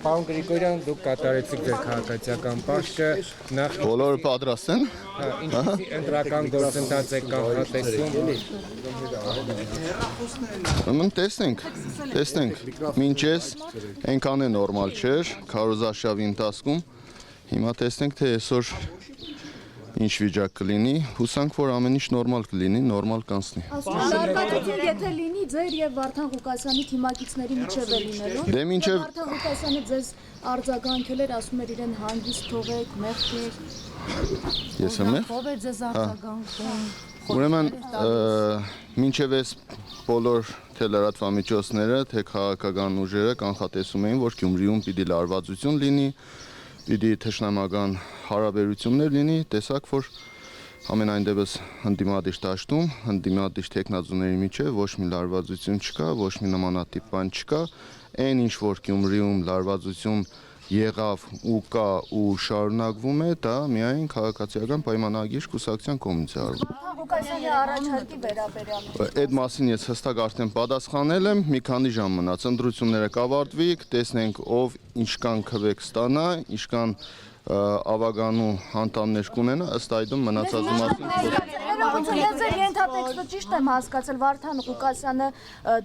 Պարոն Գրիգորյան, դուք կատարեցիք ձեր քաղաքացիական պաշտը, նախ Բոլորը պատրաստ են։ ինչպիսի ընտրական գործընթաց եք կանխատեսում։ Ուրեմն տեսնենք, մինչես այնքան է նորմալ չէր քարոզարշավի ընթացքում։ Հիմա տեսնենք, թե այսօր ինչ վիճակ կլինի, հուսանք, որ ամեն ինչ նորմալ կլինի, նորմալ կանցնի։ Արկադություն եթե լինի ձեր եւ Վարդան Ղուկասյանի թիմակիցների միջև է լինելու։ Դե մինչև Վարդան Ղուկասյանը ձեզ արձագանքել էր, ասում էր իրեն հանգիստ թողեք, մեղքեր։ Ես եմ եղ։ Ով է ձեզ արձագանքում։ Ուրեմն մինչև այս բոլոր թե լրատվամիջոցները, թե քաղաքական ուժերը կանխատեսում էին, որ Գյումրիում պիտի լարվածություն լինի, պիտի թշնամական հարաբերություններ լինի, տեսակ, որ ամենայն դեպս ընդդիմադիր դաշտում, ընդդիմադիր տեխնազուների միջև ոչ մի լարվածություն չկա, ոչ մի նմանատիպ բան չկա, այն ինչ որ Գյումրիում լարվածություն եղավ ու կա ու շարունակվում է, դա միայն քաղաքացիական պայմանագիր կուսակցության կողմից է արվում։ Ղուկասյանի առաջարկի վերաբերյալ։ Այդ մասին ես հստակ արդեն պատասխանել եմ, մի քանի ժամ մնաց, ընտրությունները կավարտվի, տեսնենք ով ինչքան քվեք ստանա, ինչքան ավագանու անդամներ կունենա, ըստ այդմ մնացածի մասին Ես ձեր ենթատեքստը ճիշտ եմ հասկացել, Վարդան Ղուկասյանը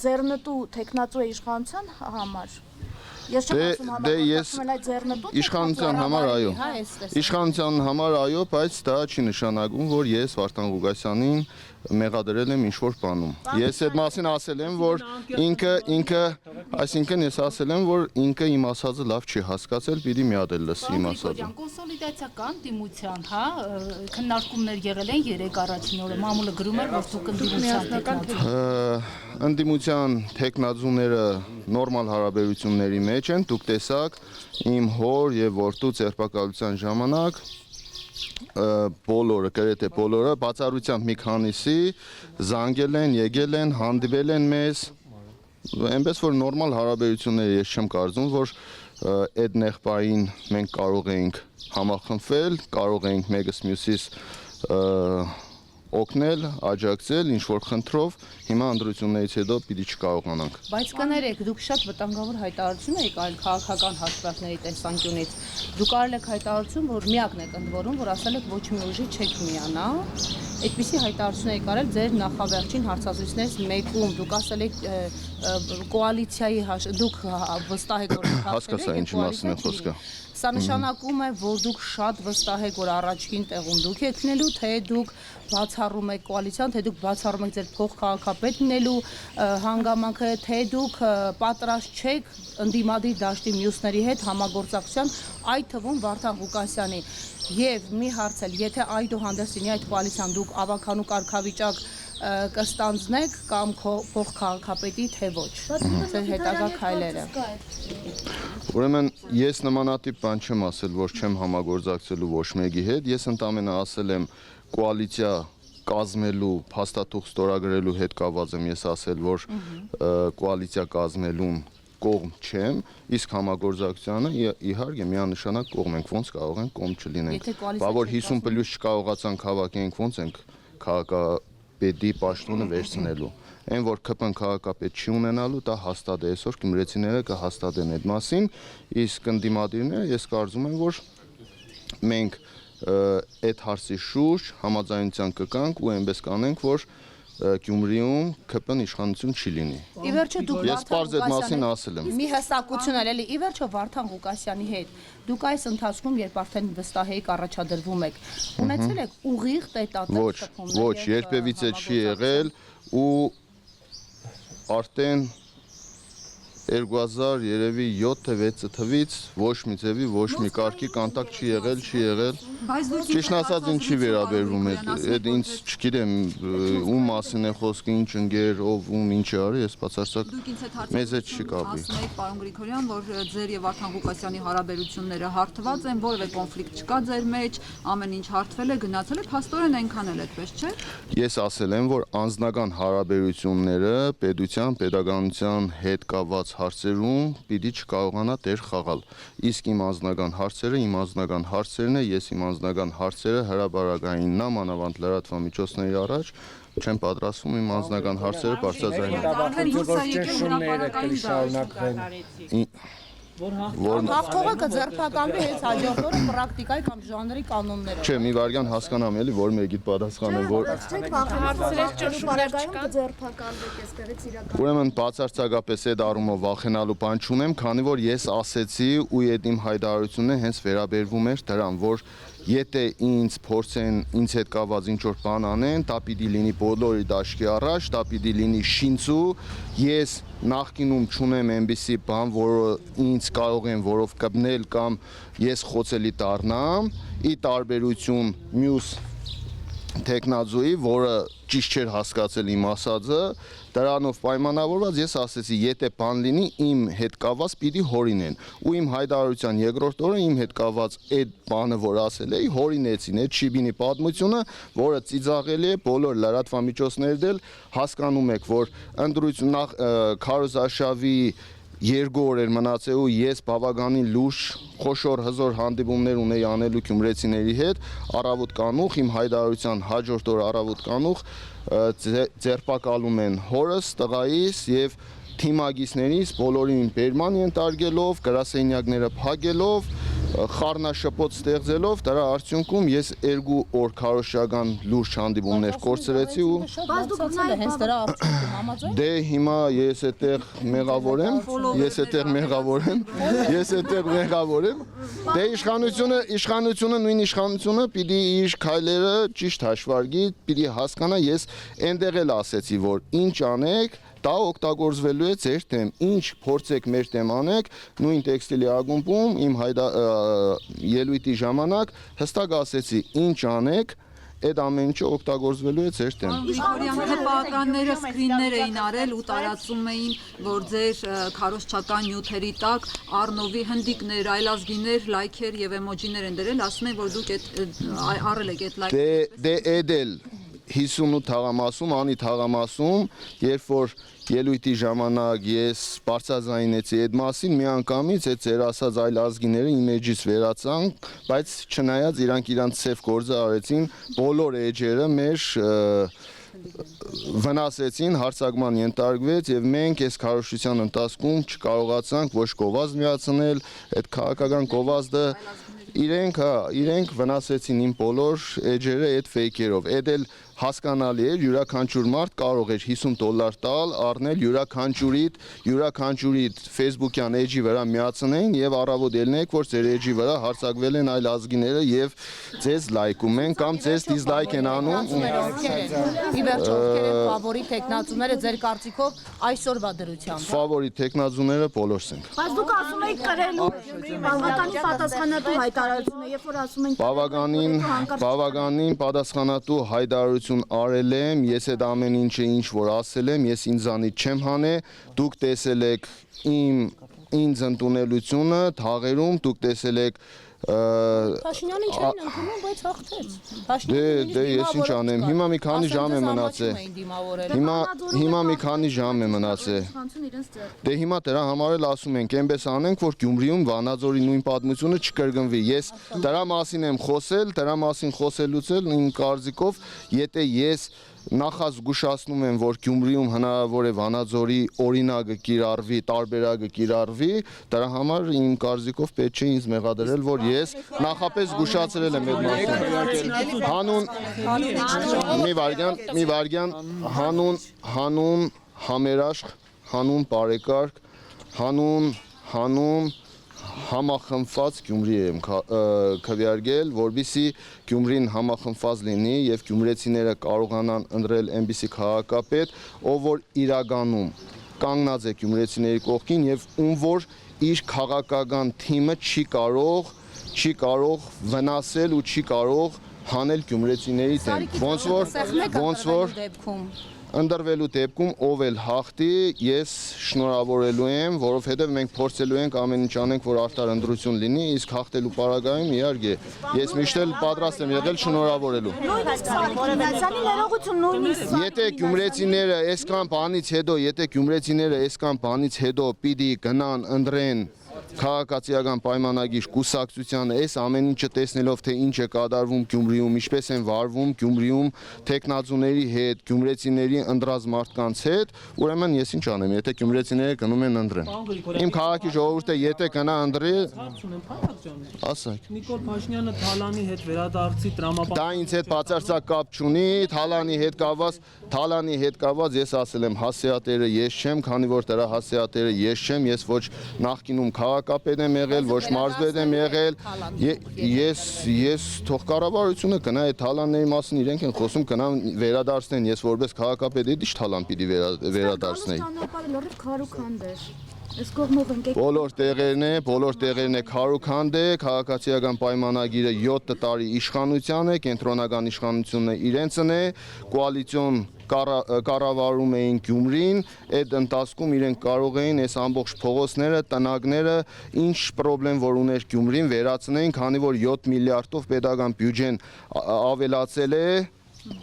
ձեռնտու տեխնացու է իշխանության համար։ Ես չեմ ասում համապատասխանել այդ ձեռնտու իշխանության համար այո։ Իշխանության համար այո, բայց դա չի նշանակում, որ ես Վարդան Ղուկասյանին մեղադրել եմ ինչ-որ բանում։ Ես այդ մասին ասել եմ, որ այսինքն ես ասել եմ, որ ինքը իմ ասածը լավ չի հասկացել, պիտի մի հատ էլ լսի իմ ասածը։ Կոնսոլիդացիական դիմության, հա, քննարկումներ եղել են 3 առաջին օրը, մամուլը գրում էր, որ դուք ընդդիմության տեխնազուները նորմալ հարաբերությունների մեջ են, դուք տեսաք իմ հոր եւ որդու ձերբակալության ժամանակ բոլորը, գրեթե բոլորը, բացառությամբ մի քանիսի զանգել են, եկել են, հանդիպել են մեզ, այնպես որ նորմալ հարաբերությունները ես չեմ կարծում, որ այդ նեղբային մենք կարող էինք համախմբվել, կարող էինք մեկս մյուսից օգնել, աջակցել, ինչ-որ խնդրով, հիմա ընտրություններից հետո պիտի չկարողանանք։ Բայց կներեք, դուք շատ վտանգավոր հայտարարություն եք արել քաղաքական հաշվարկների տեսանկյունից։ Դուք արել եք հայտարարություն, որ միակն եք ընդ որում, որ ասել եք ոչ մի ուժի չեք միանա։ Այդպիսի հայտարարություն եք արել ձեր նախավերջին հարցազրույցներից մեկում։ Դուք ասել եք կոալիցիայի դուք վստահ եք, որ հասկացա ինչի մասին է խոսքը։ Սա նշանակում է, որ դուք շատ վստահ եք, որ առաջին տեղում դուք եք լինելու, թե դուք բացառում եք կոալիցիան, թե դուք բացառում եք ձեր փոխքաղաքապետ լինելու հանգամանքը, թե դուք պատրաստ չեք ընդդիմադիր դաշտի մյուսների հետ համագործակցության, այդ թվում Վարդան Ղուկասյանի։ Եվ մի հարց էլ, եթե այդուհանդերձ լինի այդ կոալիցիան, դուք ավականու կարգավիճակ կստանձնեք կամ փոխքաղաքապետի, թե ոչ։ Ձեր հետագա քայլերը։ Ուրեմն ես նմանատիպ բան չեմ ասել, որ չեմ համագործակցելու ոչ մեկի հետ, ես ընդամենը ասել եմ կոալիցիա կազմելու, փաստաթուղթ ստորագրելու հետ կապված եմ ես ասել, որ կոալիցիա կազմելուն կողմ չեմ, իսկ համագործակցությանը իհարկե միանշանակ կողմ ենք, ոնց կարող ենք կողմ չլինենք։ Բա որ 50+ չկարողացանք հավաքենք, ոնց ենք քաղաքապետի պաշտոնը վերցնելու։ Այն որ ԿՊ-ն քաղաքապետ չի ունենալու, դա հաստատ է, այսօր գյումրեցիները կհաստատեն այդ մասին, իսկ ընդդիմադիրները ես կարծում եմ, որ մենք այդ հարցի շուրջ համաձայնության կգանք ու այնպես կանենք, որ Գյումրիում ԿՊ-ն իշխանություն չի լինի։ Ի վերջո դուք Ես պարզ այդ մասին ասել եմ։ Մի հստակություն էլ էլի, ի վերջո Վարդան Ղուկասյանի հետ դուք այս ընթացքում, երբ արդեն վստահ եք առաջադրվում եք, ունեցել եք ուղիղ տետատեղ շփումներ։ Ոչ, երբևիցե չի եղել ու արդեն 2000 երևի 7-6 թվից ոչ մի ձևի, ոչ մի կարգի կոնտակտ չի եղել։ Ճիշտ ասած ինչի վերաբերվում է, այդ ինձ չգիտեմ ում մասին է խոսքը, ինչ ընկեր, ով ում ինչ արի, ես բացարձակ մեզ հետ չի կապի։ Ասում եք պարոն Գրիգորյան, որ ձեր եւ Վարդան Ղուկասյանի հարաբերությունները հարթված են, որևէ կոնֆլիկտ չկա ձեր մեջ, ամեն ինչ հարթվել է, գնացել է, փաստորեն այնքան էլ այդպես չէ։ Ես ասել եմ, որ անձնական հարաբերությունները պետության, պետականության հետ կապված հարցերում պիտի չկարողանա տեր խաղալ։ Իսկ իմ անձնական հարցերն է, ես իմ անձնական հարցերը հրապարակային նամանավանդ լրատվամիջոցների առաջ չեմ պատրաստվում իմ անձնական հարցերը բարձրաձայնել։ Հաղթողը կձերբակալվի հենց հաջորդ օրը պրակտիկայի կամ ժանրի կանոններով։ Չէ, մի վարյան հասկանամ էլի, որ մեկիդ պատասխանը, որ Ուրեմն բացարձակապես այդ առումով վախենալու բան չունեմ, քանի որ ես ասեցի ու այդ իմ հայտարարությունը հենց վերաբերվում էր դրան, որ եթե ինձ փորձեն ինձ հետ կապված ինչ-որ բան անեն, դա պիտի լինի բոլորի դաշկի առաջ, դա պիտի լինի շինծու, ես նախկինում չունեմ այնպիսի բան, որը ինձ կարող են որով կպնել կամ ես խոցելի դառնամ, ի տարբերություն մյուս տեխնազուի, որը ճիշտ չէր հասկացել իմ ասածը, դրանով պայմանավորված ես ասեցի, եթե բան լինի, իմ հետ կապված պիտի հորինեն։ Ու իմ հայտարարության երկրորդ օրը իմ հետ կապված այդ բանը, որ ասել էի, հորինեցին այդ շիբինի պատմությունը, որը ծիծաղելի է, բոլոր լրատվամիջոցներն էլ հասկանում եք, որ ընտրություն նախ քարոզարշավի 2 օր էր մնացել ու ես բավականին լուրջ խոշոր հզոր հանդիպումներ ունեի անելու գյումրեցիների հետ, առավոտ կանուխ, իմ հայտարարության հաջորդ օր առավոտ կանուխ ձերբակալում են հորս, տղայիս եւ թիմագիցներից բոլորին բերման ենթարկելով, գրասենյակները փակելով, խառնաշփոթ ստեղծելով, դրա արդյունքում ես 2 օր քարոզչական լուրջ հանդիպումներ կորցրեցի ու հենց դրա արդյունքում համաձայն։ Դե հիմա ես այդտեղ մեղավոր եմ, Դե իշխանությունը նույն իշխանությունը պիտի իր քայլերը ճիշտ հաշվարկի, պիտի հասկանա, ես այնտեղ էլ ասեցի, որ ինչ անեք, դա օգտագործվելու է ձեր դեմ, ինչ փորձեք մեր դեմ անեք, նույն տեքստիլի ակումբում իմ ելույթի ժամանակ հստակ ասեցի, ինչ անեք, այդ ամեն ինչը օգտագործվելու է ձեր դեմ։ Գրիգորյան հպականները սկրիններ էին արել ու տարածում էին, որ ձեր քարոզչական նյութերի տակ Առնովի հնդիկներ, այլազգիներ, լայքեր եւ էմոջիներ են դրել, ասում են, որ դուք առել եք այդ լայքերը։ Դե էդել 58 թաղամասում, անի թաղամասում, երբ որ ելույթի ժամանակ ես բարձրաձայնեցի այդ մասին, միանգամից այդ ձեր ասած այլ ազգիները իմ էջից վերացան, բայց չնայած իրանք իրանց ծև գործը արեցին, բոլոր էջերը մեր վնասեցին, հարձակման ենթարկվեց եւ մենք այս քարոզչության ընթացքում չկարողացանք ոչ գովազդ միացնել, այդ քաղաքական գովազդը իրենք վնասեցին իմ բոլոր էջերը այդ ֆեյքերով։ Այդ էլ հասկանալի է, յուրաքանչյուր մարդ կարող էր $50 տալ, առնել յուրաքանչյուրիդ Facebook-յան էջի վրա միացնեն եւ առավոտ ելնեք, որ ձեր էջի վրա հարձակվել են այլ ազգիները եւ ձեզ լայքում են կամ ձեզ դիզլայք են անում։ Ի վերջո ովքեր են ֆավորիտ տեխնացուները ձեր կարծիքով այսօրվա դրությամբ։ Ֆավորիտ տեխնացուները բոլորս ենք։ Բայց դուք ասում եք կրելու բավականին պատասխանատու հայտարարությունը, երբ որ ասում ենք բավականին պատասխանատու հայտարարություն արել եմ, ես այդ ամեն ինչը ինչ որ ասել եմ, ես ինձանից չեմ հանե, դուք տեսել եք ինձ ընդունելությունը թաղերում, դուք տեսել եք Փաշինյանը ինչ էին ընդունում, բայց հաղթեց։ Դե ես ինչ անեմ, հիմա մի քանի ժամ է մնացել։ Հիմա մի քանի ժամ է մնացել։ Դե հիմա դրա համար էլ ասում ենք, այնպես անենք, որ Գյումրիում Վանաձորի նույն պատմությունը չկրկնվի։ Ես դրա մասին եմ խոսել, դրա մասին խոսելուց էլ իմ կարծիքով, եթե ես նախազգուշացնում եմ, որ Գյումրիում հնարավոր է Վանաձորի օրինակը կիրառվի, տարբերակը կիրառվի, դրա համար իմ կարծիքով պետք չէ ինձ մեղադրել, որ ես նախապես զգուշացրել եմ այդ մասին։ Մի վարյան, հանուն համերաշխ, հանուն բարեկարգ, հանուն համախմբված Գյումրի եմ քվեարկել, որպեսզի Գյումրին համախմբված լինի եւ գյումրեցիները կարողանան ընտրել այնպիսի քաղաքապետ, ով որ իրականում կանգնած է գյումրեցիների կողքին եւ ում որ իր քաղաքական թիմը չի կարող վնասել ու չի կարող հանել գյումրեցիների դեմ։ Ոնց որ Ընդրվելու դեպքում ով էլ հաղթի, ես շնորհավորելու եմ, որովհետև մենք փորձելու ենք ամեն ինչ անենք, որ արդար ընտրություն լինի, իսկ հաղթելու պարագայում իհարկե ես միշտ էլ պատրաստ եմ եղել շնորհավորելու։ Եթե գյումրեցիները այսքան բանից հետո պիտի գնան ընտրեն քաղաքացիական պայմանագիր կուսակցությանը այս ամեն ինչը տեսնելով թե ինչ է կատարվում Գյումրիում, ինչպես են վարվում Գյումրիում տեխնացուների հետ, գյումրեցիների ընտրած մարդկանց հետ, ուրեմն ես ինչ անեմ, եթե գյումրեցիները գնում են ընտրեն։ Իմ քաղաքի ժողովուրդը եթե գնա ընտրի, ասեք։ Նիկոլ Փաշինյանը Թալանի հետ վերադարձի տրամաբան։ Դա ինձ հետ բացարձակ կապ չունի, Թալանի հետ կապված ես ասել եմ հասեատերը ես չեմ, քանի որ դրա հասեատերը ես չեմ, ես ոչ նախկինում քաղաքապետ եմ եղել, ոչ մարզպետ եմ եղել։ Ես թող կառավարությունը գնա այդ Թալանների մասին իրենք են խոսում, գնան վերադարձնեն, ես որպես քաղաքապետ ի՞նչ Թալան պիտի վերադարձնեի։ Ճանապարհը լրիվ քարուքանդ էր։ Այս կողմով ենք Բոլոր տեղերն է քարուքանդ է, քաղաքացիական պայմանագիրը 7 տարի իշխանության է, կենտրոնական իշխանությունն է իրենցն է, կոալիցիոն կառավարում էին Գյումրին, այդ ընթացքում իրենք կարող էին այս ամբողջ փողոցները, տնակները, ինչ խնդրեմ որ ուներ Գյումրին վերացնեն, քանի որ 7 միլիարդով պետական բյուջեն ավելացել է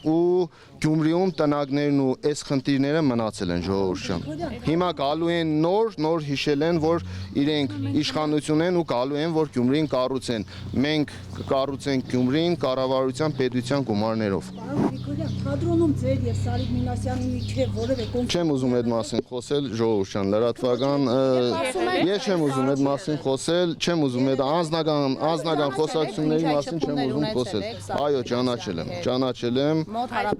ու Գյումրիում տնակներն ու այս խնդիրները մնացել են ժողովուրդ ջան։ Հիմա գալու են նոր հիշել են, որ իրենք իշխանություն են ու գալու են, որ Գյումրին կառուցեն։ Մենք կկառուցենք Գյումրին կառավարության պետության գումարներով։ Թատրոնում ձեր եւ Սարիկ Մինասյանի միջև որևէ Չեմ ուզում այդ մասին խոսել, ժողովուրդ ջան, լրատվական ես չեմ ուզում այդ մասին խոսել, չեմ ուզում այդ անձնական խոսակցությունների մասին չեմ ուզում խոսել։ Այո,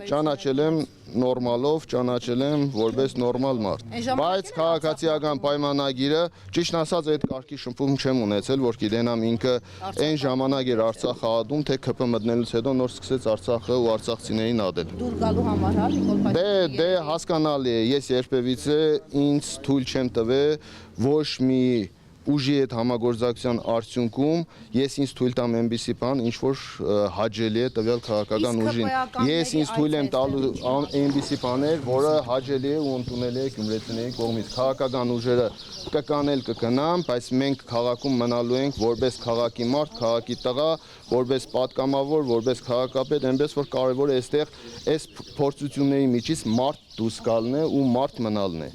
ճանաչել եմ նորմալով, ճանաչել եմ որպես նորմալ մարդ։ Բայց քաղաքացիական պայմանագիրը, ճիշտ ասած, այդ կարգի շփում չեմ ունեցել, որ գիտենամ ինքը այն ժամանակ էր Արցախը ադում, թե ԿՊ մտնելուց հետո նոր սկսեց Արցախը ու արցախցիներին ադել։ Դուր գալու համար, հա, Նիկոլ Փաշինյան։ Դե հասկանալի է, ես երբևիցե ինձ թույլ չեմ տվել ոչ մի ուժի հետ համագործակցության արդյունքում ես ինձ թույլ տամ այնպիսի բան, ինչ որ հաճելի է տվյալ քաղաքական ուժին։ Ես ինձ թույլ եմ տալու այնպիսի բաներ, որը հաճելի է ու ընդունելի է գյումրեցիների կողմից։ Քաղաքական ուժերը կկանել կգնան, բայց մենք քաղաքում մնալու ենք որպես քաղաքի մարդ, քաղաքի տղա, որպես պատգամավոր, որպես քաղաքապետ, այնպես որ կարևոր է այստեղ այս փորձությունների միջից մարդ դուրս գալն է ու մարդ մնալն է։